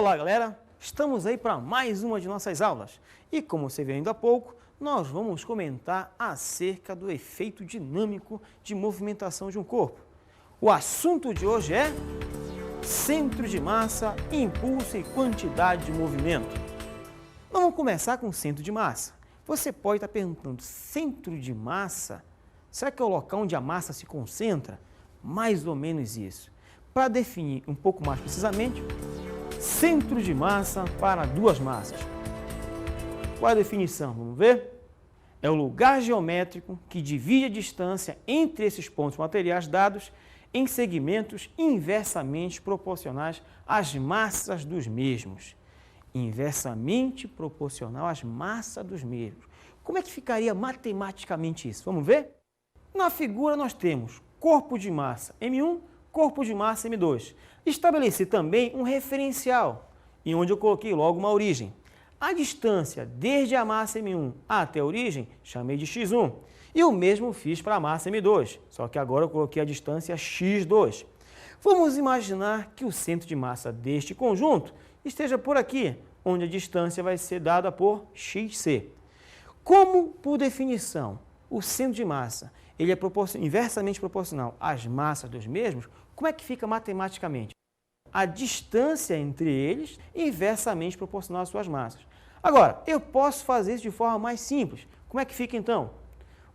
Olá, galera! Estamos aí para mais uma de nossas aulas. E como você viu ainda há pouco, nós vamos comentar acerca do efeito dinâmico de movimentação de um corpo. O assunto de hoje é centro de massa, impulso e quantidade de movimento. Vamos começar com o centro de massa. Você pode estar perguntando, centro de massa? Será que é o local onde a massa se concentra? Mais ou menos isso. Para definir um pouco mais precisamente, centro de massa para duas massas. Qual é a definição? Vamos ver? É o lugar geométrico que divide a distância entre esses pontos materiais dados em segmentos inversamente proporcionais às massas dos mesmos. Inversamente proporcional às massas dos mesmos. Como é que ficaria matematicamente isso? Vamos ver? Na figura nós temos corpo de massa M1, corpo de massa M2. Estabeleci também um referencial, em onde eu coloquei logo uma origem. A distância desde a massa M1 até a origem, chamei de x1. E o mesmo fiz para a massa M2, só que agora eu coloquei a distância x2. Vamos imaginar que o centro de massa deste conjunto esteja por aqui, onde a distância vai ser dada por xc. Como, por definição, o centro de massa ele é inversamente proporcional às massas dos mesmos, como é que fica matematicamente? A distância entre eles é inversamente proporcional às suas massas. Agora, eu posso fazer isso de forma mais simples. Como é que fica então?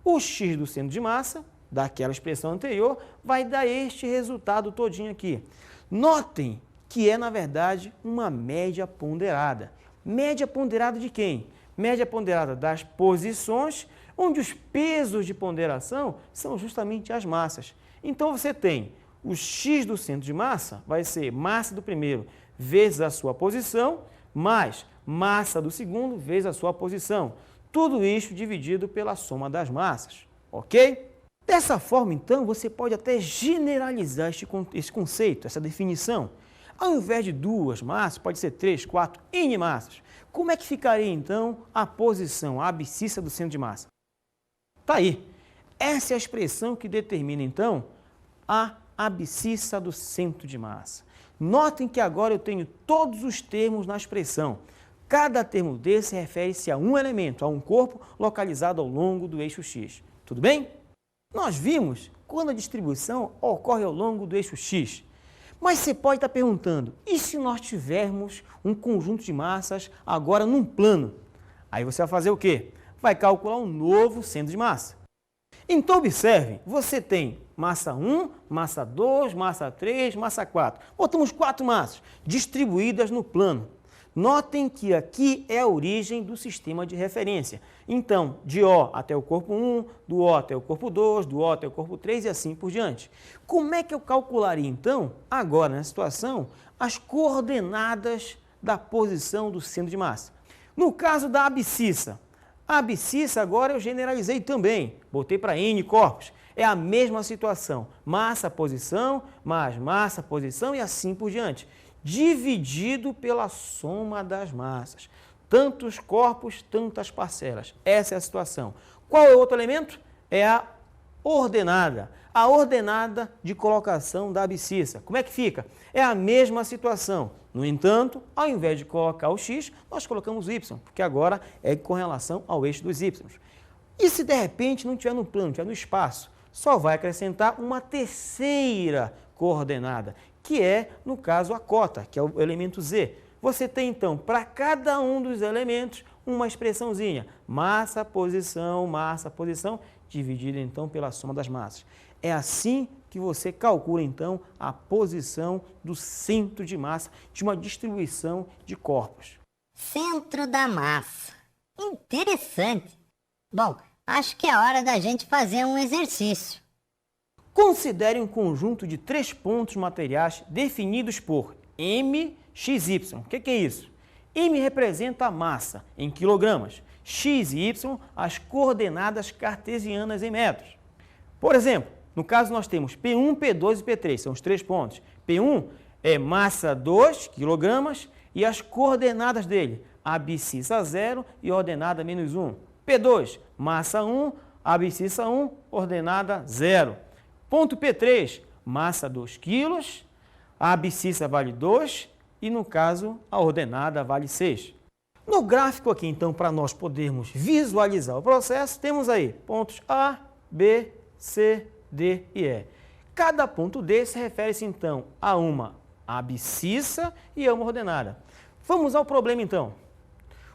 O x do centro de massa, daquela expressão anterior, vai dar este resultado todinho aqui. Notem que é, na verdade, uma média ponderada. Média ponderada de quem? Média ponderada das posições, onde os pesos de ponderação são justamente as massas. Então, você tem o x do centro de massa, vai ser massa do primeiro vezes a sua posição, mais massa do segundo vezes a sua posição. Tudo isso dividido pela soma das massas, ok? Dessa forma, então, você pode até generalizar esse conceito, essa definição. Ao invés de duas massas, pode ser 3, 4, N massas. Como é que ficaria, então, a posição, a abscissa do centro de massa? Está aí. Essa é a expressão que determina, então, a abscissa do centro de massa. Notem que agora eu tenho todos os termos na expressão. Cada termo desse refere-se a um elemento, a um corpo localizado ao longo do eixo x. Tudo bem? Nós vimos quando a distribuição ocorre ao longo do eixo x. Mas você pode estar perguntando, e se nós tivermos um conjunto de massas agora num plano? Aí você vai fazer o quê? Vai calcular um novo centro de massa. Então, observe, você tem massa 1, massa 2, massa 3, massa 4. Botamos 4 massas distribuídas no plano. Notem que aqui é a origem do sistema de referência. Então, de O até o corpo 1, do O até o corpo 2, do O até o corpo 3 e assim por diante. Como é que eu calcularia, então, agora, nessa situação, as coordenadas da posição do centro de massa? No caso da abscissa, a abscissa agora eu generalizei também, botei para N corpos. É a mesma situação, massa, posição, mais massa, posição e assim por diante. Dividido pela soma das massas. Tantos corpos, tantas parcelas. Essa é a situação. Qual é o outro elemento? É a ordenada. A ordenada de colocação da abscissa. Como é que fica? É a mesma situação. No entanto, ao invés de colocar o x, nós colocamos o y, porque agora é com relação ao eixo dos y. E se de repente não estiver no plano, estiver no espaço? Só vai acrescentar uma terceira coordenada, que é, no caso, a cota, que é o elemento z. Você tem, então, para cada um dos elementos, uma expressãozinha. Massa, posição, dividida, então, pela soma das massas. É assim que você calcula, então, a posição do centro de massa de uma distribuição de corpos. Centro da massa. Interessante. Bom, acho que é hora da gente fazer um exercício. Considere um conjunto de 3 pontos materiais definidos por M, X, Y. O que é isso? M representa a massa em quilogramas, X e Y as coordenadas cartesianas em metros. Por exemplo, no caso nós temos P1, P2 e P3, são os 3 pontos. P1 é massa 2 quilogramas e as coordenadas dele, abscissa 0 e ordenada menos 1. P2, massa 1, abscissa 1, ordenada 0. Ponto P3, massa 2 kg, a abscissa vale 2 e, no caso, a ordenada vale 6. No gráfico aqui, então, para nós podermos visualizar o processo, temos aí pontos A, B, C, D e E. Cada ponto desse refere-se, então, a uma abscissa e a uma ordenada. Vamos ao problema, então.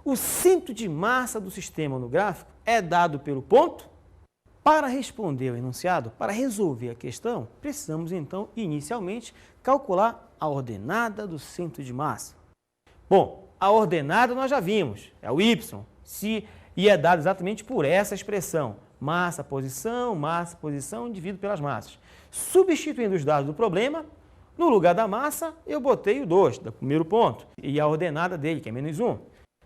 O centro de massa do sistema no gráfico é dado pelo ponto. Para responder ao enunciado, para resolver a questão, precisamos, então, inicialmente, calcular a ordenada do centro de massa. Bom, a ordenada nós já vimos, é o y, e é dado exatamente por essa expressão, massa, posição, dividido pelas massas. Substituindo os dados do problema, no lugar da massa, eu botei o 2, do primeiro ponto, e a ordenada dele, que é menos 1.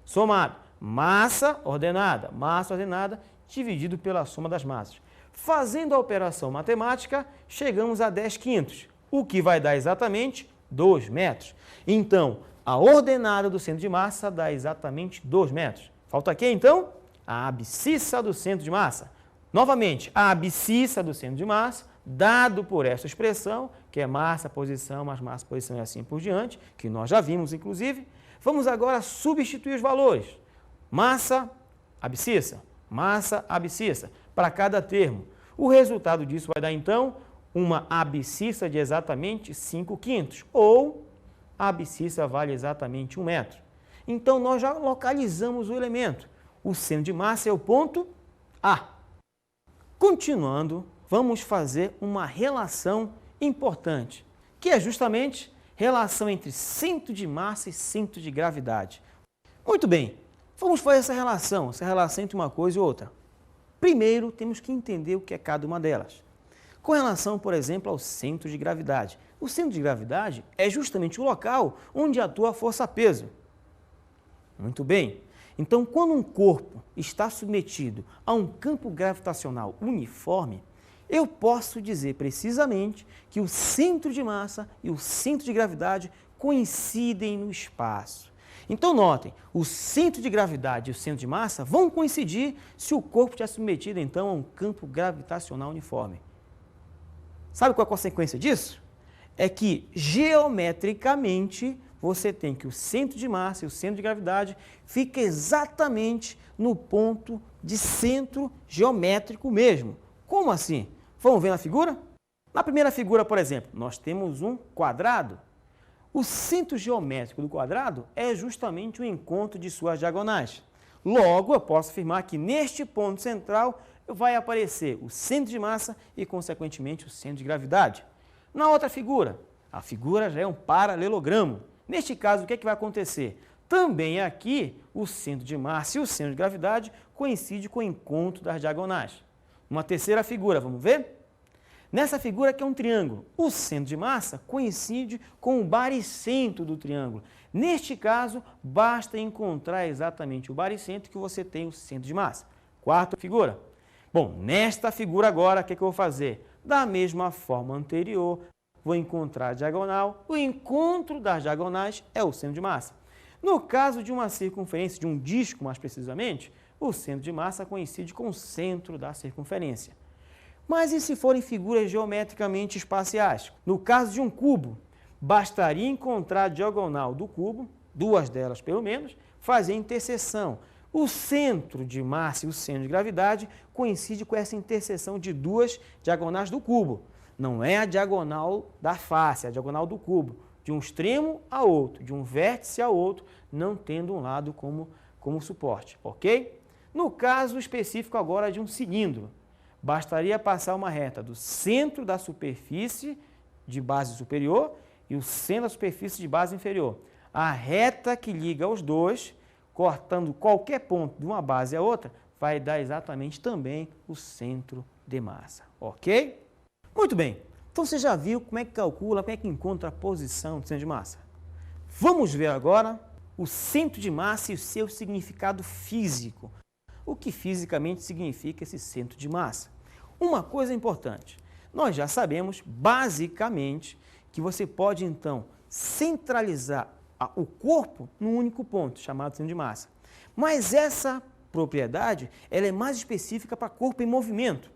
Somado, massa ordenada, dividido pela soma das massas. Fazendo a operação matemática, chegamos a 10 quintos, o que vai dar exatamente 2 metros. Então, a ordenada do centro de massa dá exatamente 2 metros. Falta aqui, então, a abscissa do centro de massa. Novamente, a abscissa do centro de massa, dado por essa expressão, que é massa, posição, mais massa, posição e assim por diante, que nós já vimos, inclusive. Vamos agora substituir os valores. Massa, abscissa, para cada termo. O resultado disso vai dar, então, uma abscissa de exatamente 5 quintos, ou a abscissa vale exatamente 1 metro. Então, nós já localizamos o elemento. O centro de massa é o ponto A. Continuando, vamos fazer uma relação importante, que é justamente relação entre centro de massa e centro de gravidade. Muito bem, vamos fazer essa relação entre uma coisa e outra. Primeiro, temos que entender o que é cada uma delas. Com relação, por exemplo, ao centro de gravidade. O centro de gravidade é justamente o local onde atua a força-peso. Muito bem. Então, quando um corpo está submetido a um campo gravitacional uniforme, eu posso dizer precisamente que o centro de massa e o centro de gravidade coincidem no espaço. Então, notem, o centro de gravidade e o centro de massa vão coincidir se o corpo estiver submetido, então, a um campo gravitacional uniforme. Sabe qual é a consequência disso? É que, geometricamente, você tem que o centro de massa e o centro de gravidade fiquem exatamente no ponto de centro geométrico mesmo. Como assim? Vamos ver na figura? Na primeira figura, por exemplo, nós temos um quadrado. O centro geométrico do quadrado é justamente o encontro de suas diagonais. Logo, eu posso afirmar que neste ponto central vai aparecer o centro de massa e, consequentemente, o centro de gravidade. Na outra figura, a figura já é um paralelogramo. Neste caso, o que é que vai acontecer? Também aqui, o centro de massa e o centro de gravidade coincidem com o encontro das diagonais. Uma terceira figura, vamos ver? Nessa figura aqui é um triângulo. O centro de massa coincide com o baricentro do triângulo. Neste caso, basta encontrar exatamente o baricentro que você tem o centro de massa. Quarta figura. Bom, nesta figura agora, o que é que eu vou fazer? Da mesma forma anterior, vou encontrar a diagonal. O encontro das diagonais é o centro de massa. No caso de uma circunferência, de um disco mais precisamente, o centro de massa coincide com o centro da circunferência. Mas e se forem figuras geometricamente espaciais? No caso de um cubo, bastaria encontrar a diagonal do cubo, duas delas pelo menos, fazer a interseção. O centro de massa e o centro de gravidade coincidem com essa interseção de duas diagonais do cubo. Não é a diagonal da face, é a diagonal do cubo, de um extremo a outro, de um vértice a outro, não tendo um lado como suporte, ok? No caso específico agora de um cilindro, bastaria passar uma reta do centro da superfície de base superior e o centro da superfície de base inferior. A reta que liga os dois, cortando qualquer ponto de uma base a outra, vai dar exatamente também o centro de massa, ok? Muito bem, então você já viu como é que calcula, como é que encontra a posição do centro de massa. Vamos ver agora o centro de massa e o seu significado físico. O que fisicamente significa esse centro de massa? Uma coisa importante, nós já sabemos basicamente que você pode então centralizar o corpo num único ponto, chamado centro de massa. Mas essa propriedade ela é mais específica para corpo em movimento.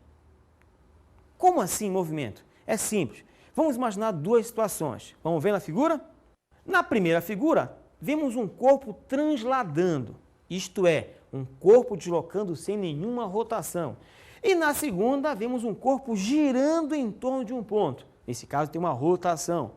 Como assim movimento? É simples. Vamos imaginar duas situações. Vamos ver na figura? Na primeira figura, vemos um corpo transladando, isto é, um corpo deslocando sem nenhuma rotação. E na segunda, vemos um corpo girando em torno de um ponto. Nesse caso, tem uma rotação.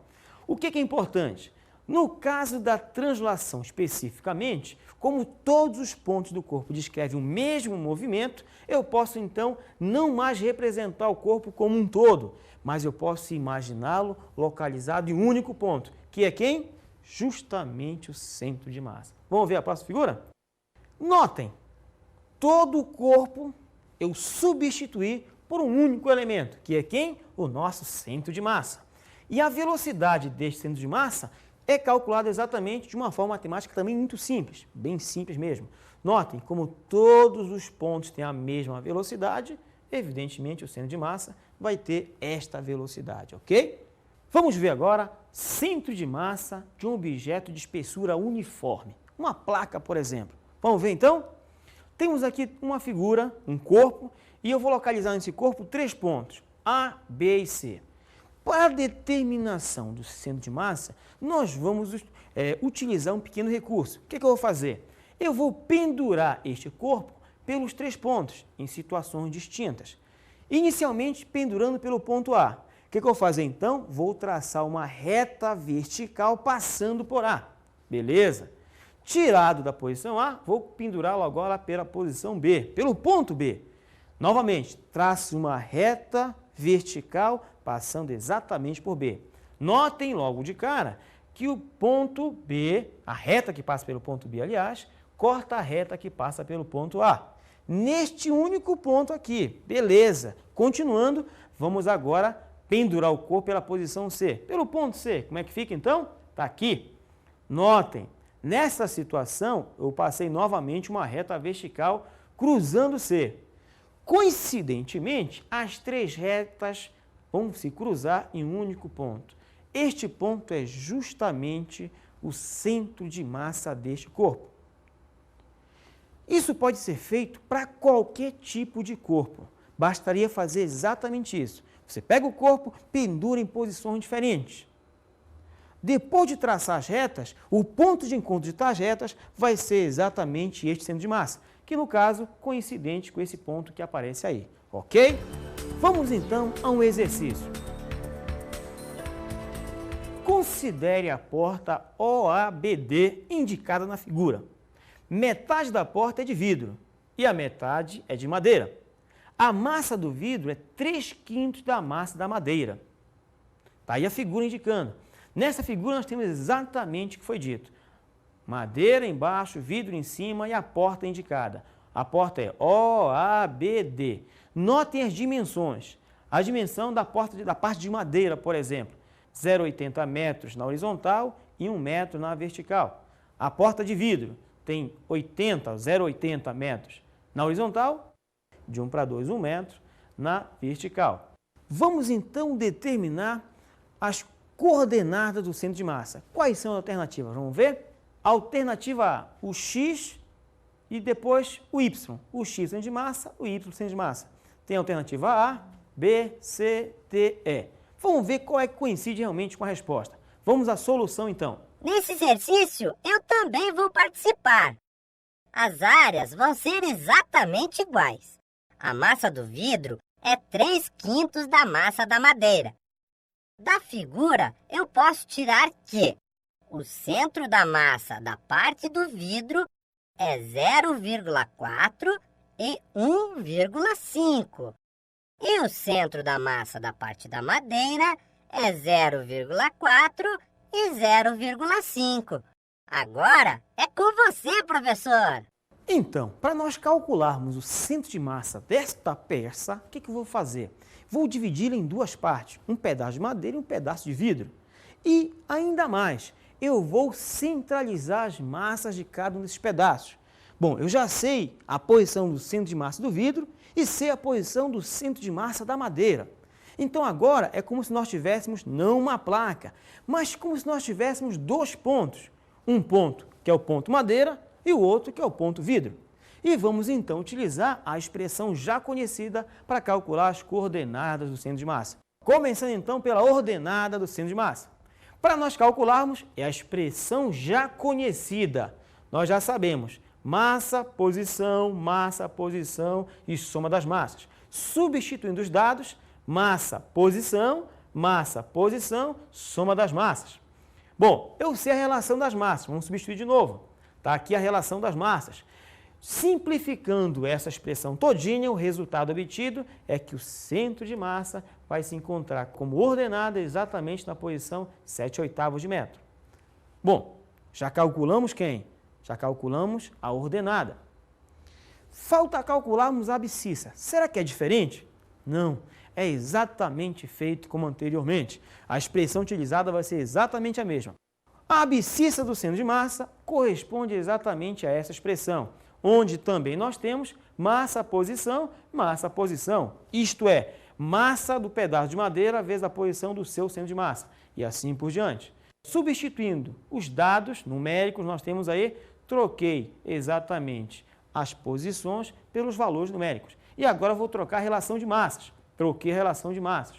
O que é importante? No caso da translação especificamente, como todos os pontos do corpo descrevem o mesmo movimento, eu posso então não mais representar o corpo como um todo, mas eu posso imaginá-lo localizado em um único ponto, que é quem? Justamente o centro de massa. Vamos ver a próxima figura? Notem, todo o corpo eu substituí por um único elemento, que é quem? O nosso centro de massa. E a velocidade deste centro de massa é calculada exatamente de uma forma matemática também muito simples, bem simples mesmo. Notem, como todos os pontos têm a mesma velocidade, evidentemente o centro de massa vai ter esta velocidade, ok? Vamos ver agora centro de massa de um objeto de espessura uniforme, uma placa, por exemplo. Vamos ver então? Temos aqui uma figura, um corpo, e eu vou localizar nesse corpo 3 pontos, A, B e C. Para a determinação do centro de massa, nós vamos utilizar um pequeno recurso. O que eu vou fazer? Eu vou pendurar este corpo pelos 3 pontos, em situações distintas. Inicialmente, pendurando pelo ponto A. O que eu vou fazer então? Vou traçar uma reta vertical passando por A. Beleza? Tirado da posição A, vou pendurá-lo agora pela posição B, pelo ponto B. Novamente, traço uma reta vertical passando exatamente por B. Notem logo de cara que o ponto B, a reta que passa pelo ponto B, aliás, corta a reta que passa pelo ponto A. Neste único ponto aqui, beleza. Continuando, vamos agora pendurar o corpo pela posição C. Pelo ponto C, como é que fica então? Está aqui. Notem, nessa situação, eu passei novamente uma reta vertical cruzando C. Coincidentemente, as 3 retas vão se cruzar em um único ponto. Este ponto é justamente o centro de massa deste corpo. Isso pode ser feito para qualquer tipo de corpo. Bastaria fazer exatamente isso. Você pega o corpo, pendura em posições diferentes. Depois de traçar as retas, o ponto de encontro de tais retas vai ser exatamente este centro de massa, que no caso, coincidente com esse ponto que aparece aí, ok? Vamos então a um exercício. Considere a porta OABD indicada na figura. Metade da porta é de vidro e a metade é de madeira. A massa do vidro é 3/5 da massa da madeira. Está aí a figura indicando. Nessa figura nós temos exatamente o que foi dito. Madeira embaixo, vidro em cima e a porta indicada. A porta é OABD. Notem as dimensões. A dimensão da parte de madeira, por exemplo, 0,80 metros na horizontal e 1 metro na vertical. A porta de vidro tem 0,80 metros na horizontal, de 1 para 2, 1 metro na vertical. Vamos então determinar as coordenadas do centro de massa. Quais são as alternativas? Vamos ver? Alternativa A, o X e depois o Y. O X centro de massa, o Y centro de massa. Tem a alternativa A, B, C, D, E. Vamos ver qual é que coincide realmente com a resposta. Vamos à solução então. Nesse exercício, eu também vou participar. As áreas vão ser exatamente iguais. A massa do vidro é 3/5 da massa da madeira. Da figura, eu posso tirar que o centro da massa da parte do vidro é 0,4 e 1,5. E o centro da massa da parte da madeira é 0,4 e 0,5. Agora é com você, professor! Então, para nós calcularmos o centro de massa desta peça, o que eu vou fazer? Vou dividi-la em 2 partes, um pedaço de madeira e um pedaço de vidro. E, ainda mais, eu vou centralizar as massas de cada um desses pedaços. Bom, eu já sei a posição do centro de massa do vidro e sei a posição do centro de massa da madeira. Então, agora é como se nós tivéssemos, não uma placa, mas como se nós tivéssemos 2 pontos. Um ponto, que é o ponto madeira, e o outro, que é o ponto vidro. E vamos então utilizar a expressão já conhecida para calcular as coordenadas do centro de massa. Começando então pela ordenada do centro de massa. Para nós calcularmos, é a expressão já conhecida. Nós já sabemos massa, posição e soma das massas. Substituindo os dados, massa, posição, soma das massas. Bom, eu sei a relação das massas, vamos substituir de novo. Está aqui a relação das massas. Simplificando essa expressão todinha, o resultado obtido é que o centro de massa vai se encontrar como ordenada exatamente na posição 7/8 de metro. Bom, já calculamos quem? Já calculamos a ordenada. Falta calcularmos a abscissa. Será que é diferente? Não, é exatamente feito como anteriormente. A expressão utilizada vai ser exatamente a mesma. A abscissa do centro de massa corresponde exatamente a essa expressão, onde também nós temos massa-posição, isto é, massa do pedaço de madeira vezes a posição do seu centro de massa, e assim por diante. Substituindo os dados numéricos, nós temos aí, troquei exatamente as posições pelos valores numéricos. E agora vou trocar a relação de massas, troquei a relação de massas.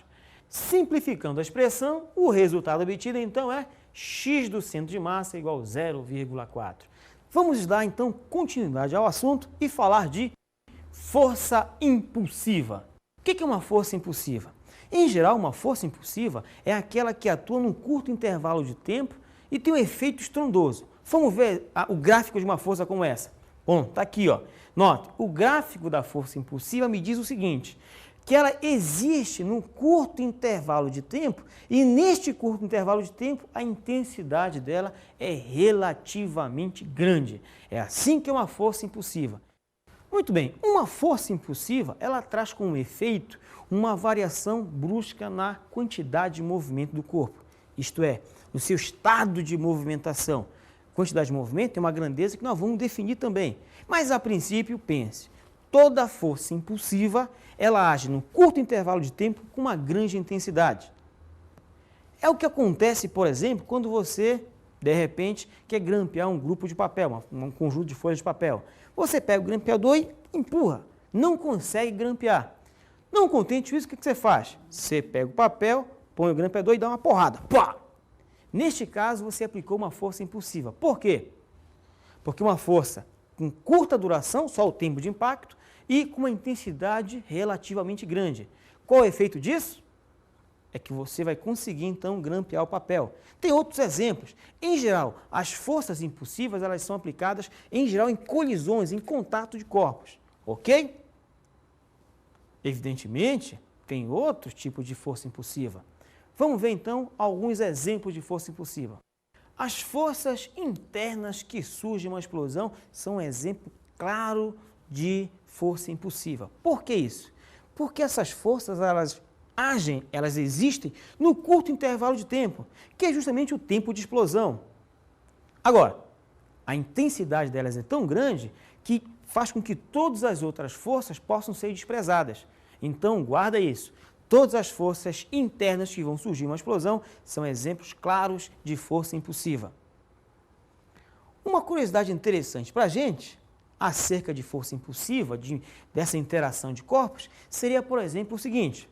Simplificando a expressão, o resultado obtido então é x do centro de massa igual a 0,4. Vamos dar então continuidade ao assunto e falar de força impulsiva. O que é uma força impulsiva? Em geral, uma força impulsiva é aquela que atua num curto intervalo de tempo e tem um efeito estrondoso. Vamos ver o gráfico de uma força como essa. Bom, está aqui, ó. Note, o gráfico da força impulsiva me diz o seguinte, que ela existe num curto intervalo de tempo e neste curto intervalo de tempo a intensidade dela é relativamente grande. É assim que é uma força impulsiva. Muito bem, uma força impulsiva, ela traz como efeito uma variação brusca na quantidade de movimento do corpo, isto é, no seu estado de movimentação. Quantidade de movimento tem uma grandeza que nós vamos definir também, mas a princípio pense, toda força impulsiva ela age num curto intervalo de tempo com uma grande intensidade. É o que acontece, por exemplo, quando você, de repente, quer grampear um grupo de papel, um conjunto de folhas de papel. Você pega o grampeador e empurra, não consegue grampear. Não contente com isso, o que você faz? Você pega o papel, põe o grampeador e dá uma porrada. Pá! Neste caso, você aplicou uma força impulsiva. Por quê? Porque uma força com curta duração, só o tempo de impacto, e com uma intensidade relativamente grande. Qual é o efeito disso? É que você vai conseguir, então, grampear o papel. Tem outros exemplos. Em geral, as forças impulsivas elas são aplicadas, em geral, em colisões, em contato de corpos. Ok? Evidentemente, tem outros tipos de força impulsiva. Vamos ver, então, alguns exemplos de força impulsiva. As forças internas que surgem em uma explosão são um exemplo claro de força impulsiva. Por que isso? Porque essas forças, elas existem no curto intervalo de tempo, que é justamente o tempo de explosão. Agora, a intensidade delas é tão grande que faz com que todas as outras forças possam ser desprezadas. Então, guarda isso. Todas as forças internas que vão surgir em uma explosão são exemplos claros de força impulsiva. Uma curiosidade interessante para a gente, acerca de força impulsiva, dessa interação de corpos, seria, por exemplo, o seguinte.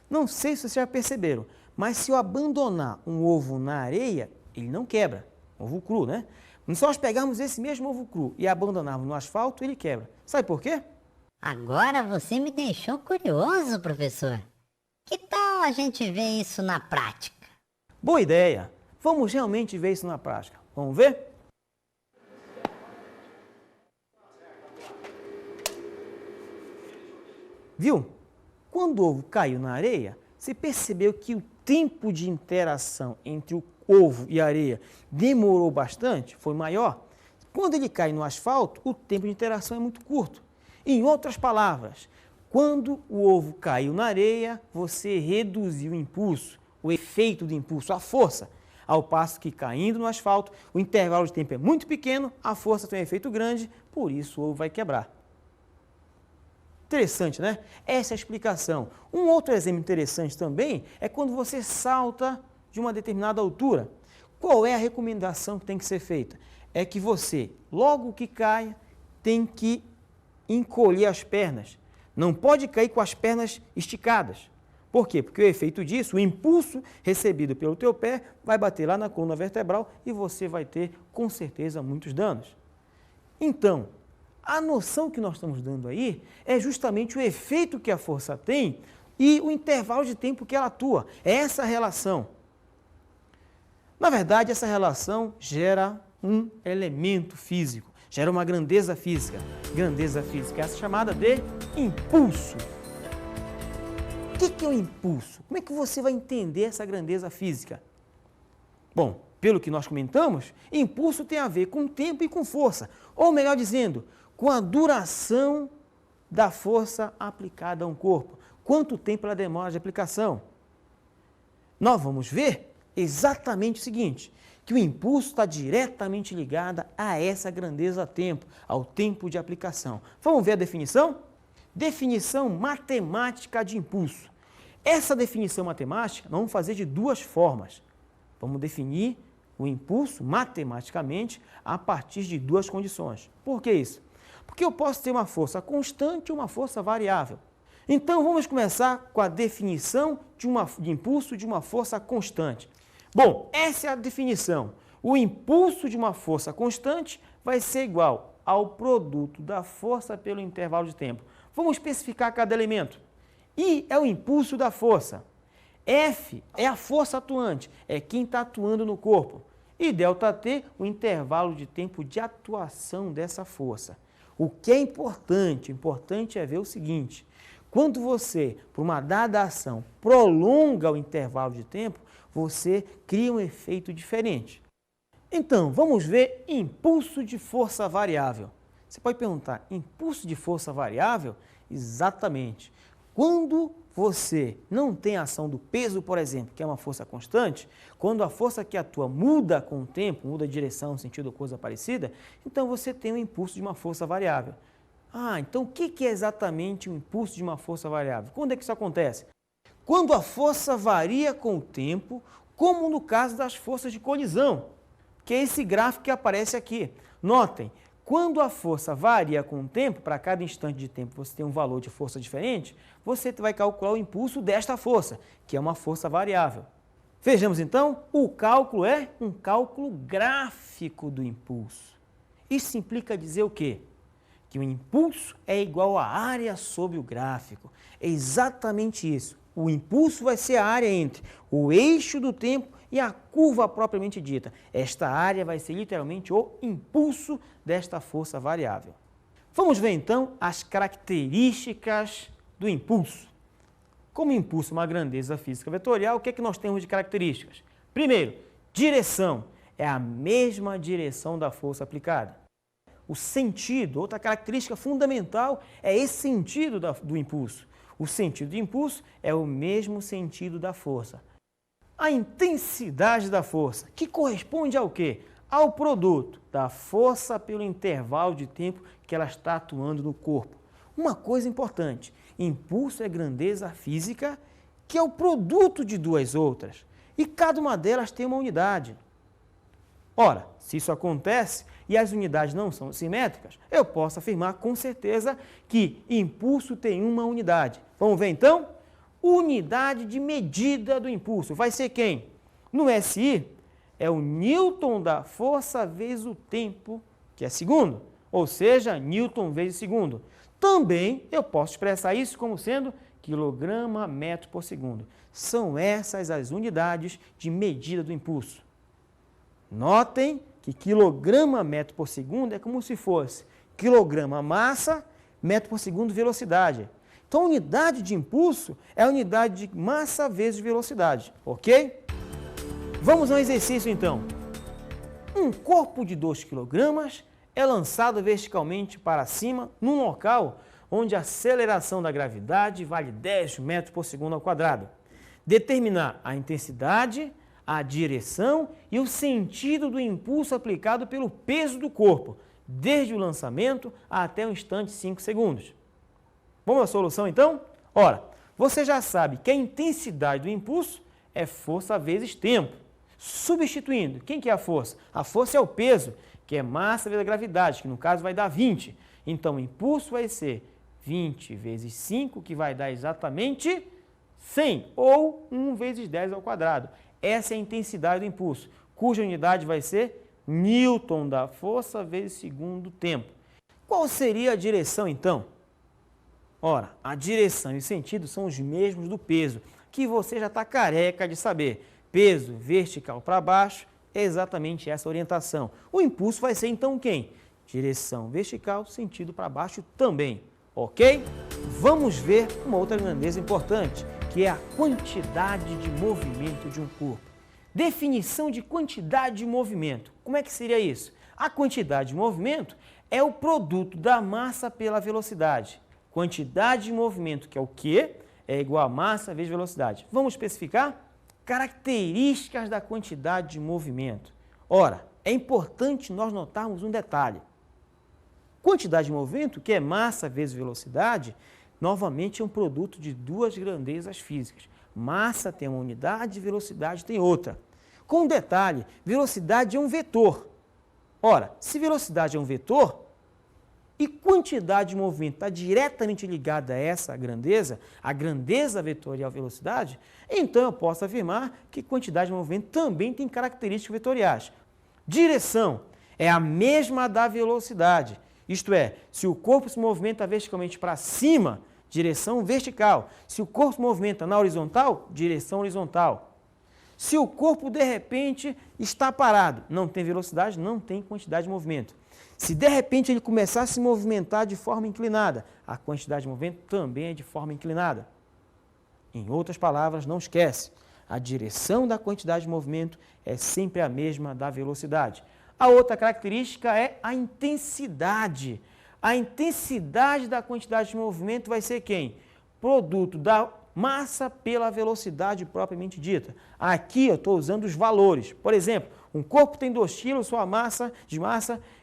Não sei se vocês já perceberam, mas se eu abandonar um ovo na areia, ele não quebra. Ovo cru, né? Se nós pegarmos esse mesmo ovo cru e abandonarmos no asfalto, ele quebra. Sabe por quê? Agora você me deixou curioso, professor. Que tal a gente ver isso na prática? Boa ideia! Vamos realmente ver isso na prática. Vamos ver? Viu? Quando o ovo caiu na areia, você percebeu que o tempo de interação entre o ovo e a areia demorou bastante? Foi maior? Quando ele cai no asfalto, o tempo de interação é muito curto. Em outras palavras, quando o ovo caiu na areia, você reduziu o impulso, o efeito do impulso, a força. Ao passo que caindo no asfalto, o intervalo de tempo é muito pequeno, a força tem um efeito grande, por isso o ovo vai quebrar. Interessante, né? Essa é a explicação. Um outro exemplo interessante também é quando você salta de uma determinada altura. Qual é a recomendação que tem que ser feita? É que você, logo que caia, tem que encolher as pernas. Não pode cair com as pernas esticadas. Por quê? Porque o efeito disso, o impulso recebido pelo teu pé, vai bater lá na coluna vertebral e você vai ter, com certeza, muitos danos. Então, a noção que nós estamos dando aí é justamente o efeito que a força tem e o intervalo de tempo que ela atua. É essa relação. Na verdade, essa relação gera um elemento físico, gera uma grandeza física. Grandeza física, essa chamada de impulso. O que é o impulso? Como é que você vai entender essa grandeza física? Bom, pelo que nós comentamos, impulso tem a ver com tempo e com força, ou melhor dizendo, com a duração da força aplicada a um corpo. Quanto tempo ela demora de aplicação? Nós vamos ver exatamente o seguinte, que o impulso está diretamente ligado a essa grandeza tempo, ao tempo de aplicação. Vamos ver a definição? Definição matemática de impulso. Essa definição matemática nós vamos fazer de duas formas. Vamos definir o impulso matematicamente a partir de duas condições. Por que isso? Porque eu posso ter uma força constante e uma força variável. Então, vamos começar com a definição de impulso de uma força constante. Bom, essa é a definição. O impulso de uma força constante vai ser igual ao produto da força pelo intervalo de tempo. Vamos especificar cada elemento. I é o impulso da força. F é a força atuante, é quem está atuando no corpo. E ΔT, o intervalo de tempo de atuação dessa força. O que é importante? Importante é ver o seguinte, quando você, por uma dada ação, prolonga o intervalo de tempo, você cria um efeito diferente. Então, vamos ver impulso de força variável. Você pode perguntar, impulso de força variável? Exatamente. Quando você não tem a ação do peso, por exemplo, que é uma força constante, quando a força que atua muda com o tempo, muda de direção, sentido ou coisa parecida, então você tem o impulso de uma força variável. Ah, então o que é exatamente o impulso de uma força variável? Quando é que isso acontece? Quando a força varia com o tempo, como no caso das forças de colisão, que é esse gráfico que aparece aqui. Notem, quando a força varia com o tempo, para cada instante de tempo você tem um valor de força diferente, você vai calcular o impulso desta força, que é uma força variável. Vejamos então, o cálculo é um cálculo gráfico do impulso. Isso implica dizer o quê? Que o impulso é igual à área sobre o gráfico. É exatamente isso. O impulso vai ser a área entre o eixo do tempo e a curva propriamente dita. Esta área vai ser literalmente o impulso desta força variável. Vamos ver então as características do impulso. Como o impulso é uma grandeza física vetorial, o que é que nós temos de características? Primeiro, direção. É a mesma direção da força aplicada. O sentido, outra característica fundamental, é esse sentido do impulso. O sentido do impulso é o mesmo sentido da força. A intensidade da força, que corresponde ao quê? Ao produto da força pelo intervalo de tempo que ela está atuando no corpo. Uma coisa importante, impulso é grandeza física, que é o produto de duas outras, e cada uma delas tem uma unidade. Ora, se isso acontece e as unidades não são simétricas, eu posso afirmar com certeza que impulso tem uma unidade. Vamos ver então? Unidade de medida do impulso. Vai ser quem? No SI, é o Newton da força vezes o tempo, que é segundo. Ou seja, Newton vezes segundo. Também eu posso expressar isso como sendo quilograma metro por segundo. São essas as unidades de medida do impulso. Notem que quilograma metro por segundo é como se fosse quilograma massa, metro por segundo velocidade. Então, a unidade de impulso é a unidade de massa vezes velocidade, ok? Vamos ao exercício então. Um corpo de 2 kg é lançado verticalmente para cima num local onde a aceleração da gravidade vale 10 metros por segundo ao quadrado. Determinar a intensidade, a direção e o sentido do impulso aplicado pelo peso do corpo, desde o lançamento até o instante 5 segundos. Vamos à solução então? Ora, você já sabe que a intensidade do impulso é força vezes tempo. Substituindo, quem que é a força? A força é o peso, que é massa vezes a gravidade, que no caso vai dar 20. Então, o impulso vai ser 20 vezes 5, que vai dar exatamente 100 ou 1 vezes 10 ao quadrado. Essa é a intensidade do impulso, cuja unidade vai ser Newton da força vezes segundo do tempo. Qual seria a direção, então? Ora, a direção e o sentido são os mesmos do peso, que você já está careca de saber. Peso vertical para baixo é exatamente essa orientação. O impulso vai ser, então, quem? Direção vertical, sentido para baixo também, ok? Vamos ver uma outra grandeza importante, que é a quantidade de movimento de um corpo. Definição de quantidade de movimento. Como é que seria isso? A quantidade de movimento é o produto da massa pela velocidade. Quantidade de movimento, que é o quê? É igual a massa vezes velocidade. Vamos especificar? Características da quantidade de movimento. Ora, é importante nós notarmos um detalhe. Quantidade de movimento, que é massa vezes velocidade, novamente é um produto de duas grandezas físicas. Massa tem uma unidade, velocidade tem outra. Com um detalhe, velocidade é um vetor. Ora, se velocidade é um vetor e quantidade de movimento está diretamente ligada a essa grandeza, a grandeza vetorial velocidade, então eu posso afirmar que quantidade de movimento também tem características vetoriais. Direção é a mesma da velocidade, isto é, se o corpo se movimenta verticalmente para cima, direção vertical. Se o corpo se movimenta na horizontal, direção horizontal. Se o corpo, de repente, está parado, não tem velocidade, não tem quantidade de movimento. Se, de repente, ele começar a se movimentar de forma inclinada, a quantidade de movimento também é de forma inclinada. Em outras palavras, não esquece, a direção da quantidade de movimento é sempre a mesma da velocidade. A outra característica é a intensidade. A intensidade da quantidade de movimento vai ser quem? Produto da massa pela velocidade propriamente dita. Aqui eu estou usando os valores. Por exemplo, um corpo tem 2 kg, sua massa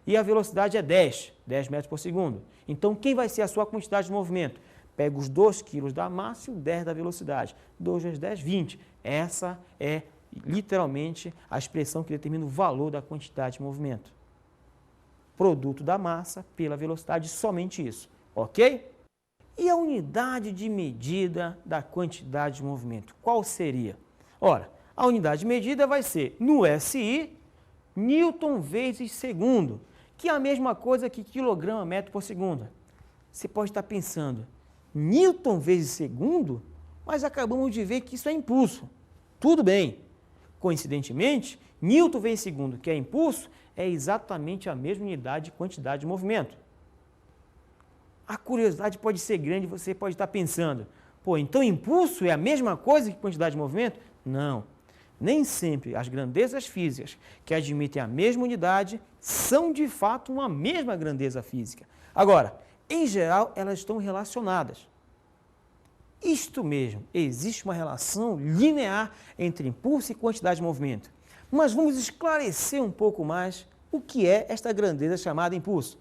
e a velocidade é 10 metros por segundo. Então, quem vai ser a sua quantidade de movimento? Pega os 2 kg da massa e o 10 da velocidade. 2 vezes 10, 20. Essa é literalmente a expressão que determina o valor da quantidade de movimento. Produto da massa pela velocidade, somente isso, ok? E a unidade de medida da quantidade de movimento, qual seria? Ora, a unidade de medida vai ser no SI, Newton vezes segundo, que é a mesma coisa que quilograma metro por segundo. Você pode estar pensando, Newton vezes segundo? Mas acabamos de ver que isso é impulso. Tudo bem. Coincidentemente, Newton vezes segundo, que é impulso, é exatamente a mesma unidade de quantidade de movimento. A curiosidade pode ser grande, você pode estar pensando, pô, então impulso é a mesma coisa que quantidade de movimento? Não. Nem sempre as grandezas físicas que admitem a mesma unidade são de fato uma mesma grandeza física. Agora, em geral, elas estão relacionadas. Isto mesmo, existe uma relação linear entre impulso e quantidade de movimento. Mas vamos esclarecer um pouco mais o que é esta grandeza chamada impulso.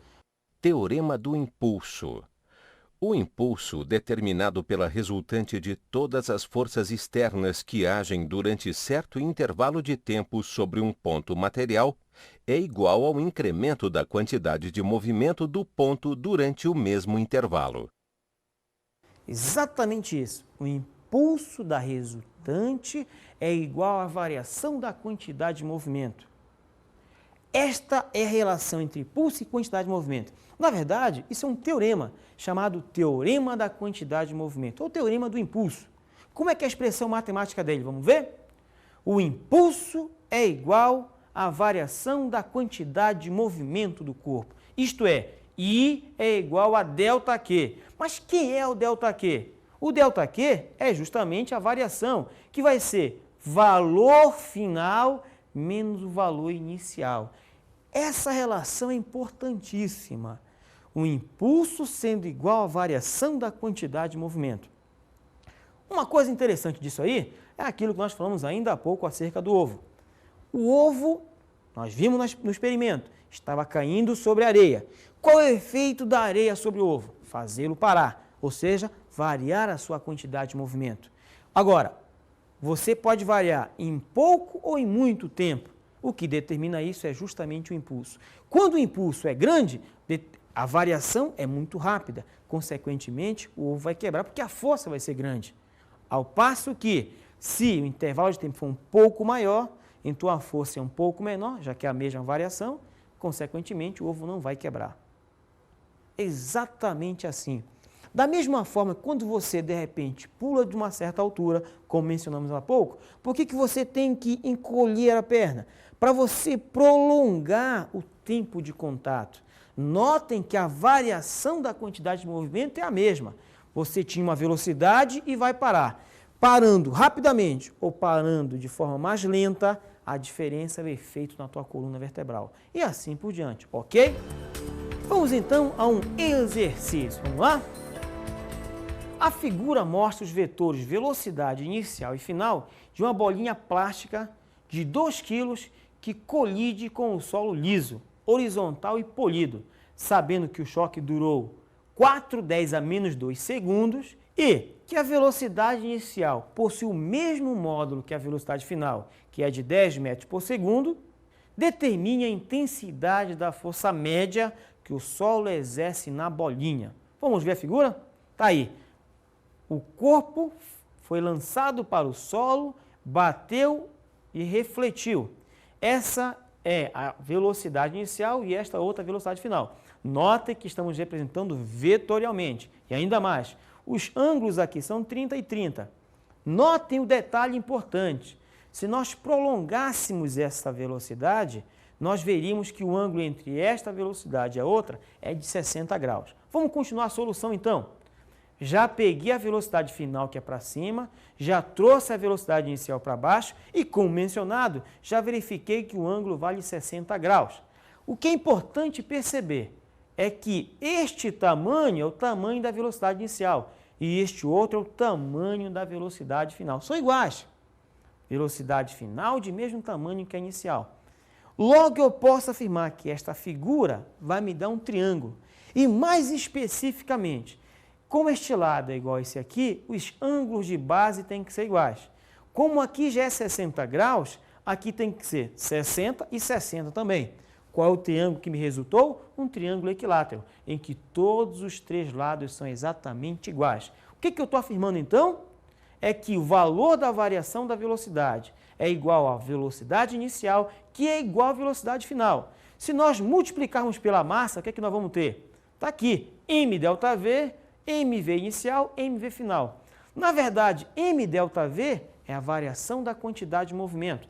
Teorema do impulso. O impulso, determinado pela resultante de todas as forças externas que agem durante certo intervalo de tempo sobre um ponto material, é igual ao incremento da quantidade de movimento do ponto durante o mesmo intervalo. Exatamente isso. O impulso da resultante é igual à variação da quantidade de movimento. Esta é a relação entre impulso e quantidade de movimento. Na verdade, isso é um teorema chamado teorema da quantidade de movimento, ou teorema do impulso. Como é que é a expressão matemática dele? Vamos ver? O impulso é igual à variação da quantidade de movimento do corpo. Isto é, I é igual a ΔQ. Mas quem é o ΔQ? O ΔQ é justamente a variação, que vai ser valor final menos o valor inicial. Essa relação é importantíssima. O impulso sendo igual à variação da quantidade de movimento. Uma coisa interessante disso aí é aquilo que nós falamos ainda há pouco acerca do ovo. O ovo, nós vimos no experimento, estava caindo sobre a areia. Qual é o efeito da areia sobre o ovo? Fazê-lo parar, ou seja, variar a sua quantidade de movimento. Agora, você pode variar em pouco ou em muito tempo. O que determina isso é justamente o impulso. Quando o impulso é grande, a variação é muito rápida. Consequentemente, o ovo vai quebrar porque a força vai ser grande. Ao passo que, se o intervalo de tempo for um pouco maior, então a força é um pouco menor, já que é a mesma variação, consequentemente o ovo não vai quebrar. Exatamente assim. Da mesma forma, quando você, de repente, pula de uma certa altura, como mencionamos há pouco, por que você tem que encolher a perna? Para você prolongar o tempo de contato. Notem que a variação da quantidade de movimento é a mesma. Você tinha uma velocidade e vai parar. Parando rapidamente ou parando de forma mais lenta, a diferença é o efeito na tua coluna vertebral. E assim por diante, ok? Vamos então a um exercício. Vamos lá? A figura mostra os vetores velocidade inicial e final de uma bolinha plástica de 2 kg que colide com o solo liso, horizontal e polido, sabendo que o choque durou 4/10 a menos 2 segundos e que a velocidade inicial possui o mesmo módulo que a velocidade final, que é de 10 metros por segundo, determine a intensidade da força média que o solo exerce na bolinha. Vamos ver a figura? Está aí. O corpo foi lançado para o solo, bateu e refletiu. Essa é a velocidade inicial e esta outra velocidade final. Note que estamos representando vetorialmente. E ainda mais, os ângulos aqui são 30 e 30. Notem o detalhe importante. Se nós prolongássemos essa velocidade, nós veríamos que o ângulo entre esta velocidade e a outra é de 60 graus. Vamos continuar a solução então. Já peguei a velocidade final, que é para cima, já trouxe a velocidade inicial para baixo e, como mencionado, já verifiquei que o ângulo vale 60 graus. O que é importante perceber é que este tamanho é o tamanho da velocidade inicial e este outro é o tamanho da velocidade final. São iguais. Velocidade final de mesmo tamanho que a inicial. Logo, eu posso afirmar que esta figura vai me dar um triângulo. E mais especificamente, como este lado é igual a esse aqui, os ângulos de base têm que ser iguais. Como aqui já é 60 graus, aqui tem que ser 60 e 60 também. Qual é o triângulo que me resultou? Um triângulo equilátero, em que todos os 3 lados são exatamente iguais. O que eu estou afirmando então? É que o valor da variação da velocidade é igual à velocidade inicial, que é igual à velocidade final. Se nós multiplicarmos pela massa, o que é que nós vamos ter? Está aqui, m delta v, mv inicial, mv final. Na verdade, m delta v é a variação da quantidade de movimento.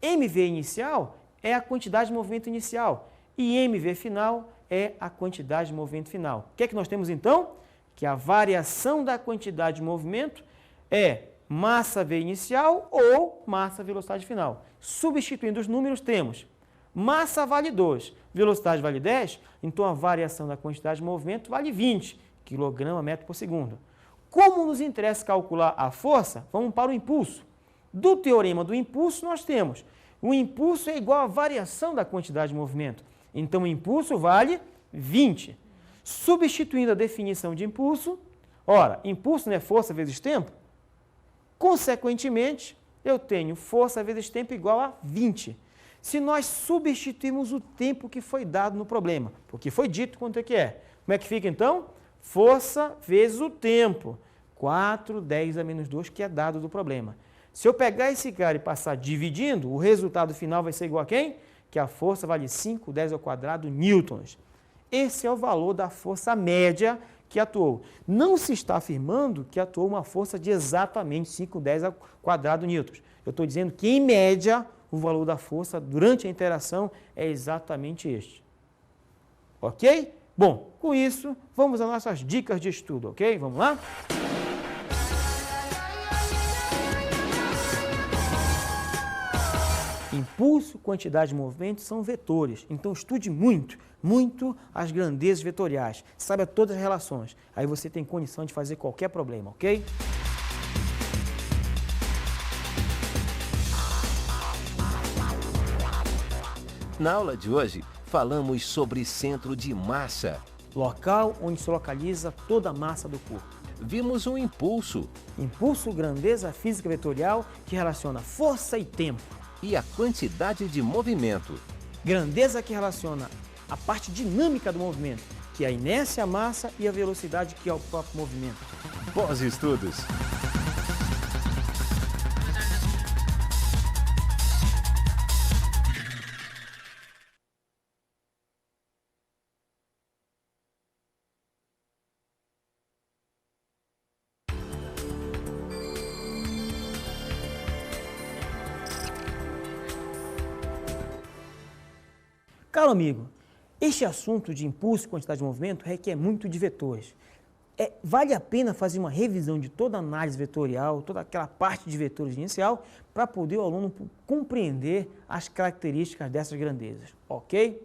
mv inicial é a quantidade de movimento inicial e mv final é a quantidade de movimento final. O que é que nós temos então? Que a variação da quantidade de movimento é massa v inicial ou massa velocidade final. Substituindo os números, temos massa vale 2, velocidade vale 10, então a variação da quantidade de movimento vale 20 kg/metro por segundo. Como nos interessa calcular a força, vamos para o impulso. Do teorema do impulso, nós temos o impulso é igual à variação da quantidade de movimento. Então, o impulso vale 20. Substituindo a definição de impulso, ora, impulso não é força vezes tempo? Consequentemente, eu tenho força vezes tempo igual a 20. Se nós substituirmos o tempo que foi dado no problema, porque foi dito quanto é que é. Como é que fica então? Força vezes o tempo. 4/10 a menos 2, que é dado do problema. Se eu pegar esse cara e passar dividindo, o resultado final vai ser igual a quem? Que a força vale 5/10 ao quadrado newtons. Esse é o valor da força média que atuou. Não se está afirmando que atuou uma força de exatamente 5/10 ao quadrado newtons. Eu estou dizendo que, em média, o valor da força durante a interação é exatamente este. Ok? Bom, com isso, vamos às nossas dicas de estudo, ok? Vamos lá? Impulso, quantidade de movimento são vetores. Então, estude muito, muito as grandezas vetoriais. Saiba todas as relações. Aí você tem condição de fazer qualquer problema, ok? Na aula de hoje, falamos sobre centro de massa. Local onde se localiza toda a massa do corpo. Vimos um impulso. Impulso, grandeza física vetorial que relaciona força e tempo. E a quantidade de movimento. Grandeza que relaciona a parte dinâmica do movimento, que é a inércia, a massa e a velocidade, que é o próprio movimento. Bons estudos! Caro amigo, este assunto de impulso e quantidade de movimento requer muito de vetores. Vale a pena fazer uma revisão de toda a análise vetorial, toda aquela parte de vetores inicial, para poder o aluno compreender as características dessas grandezas, ok?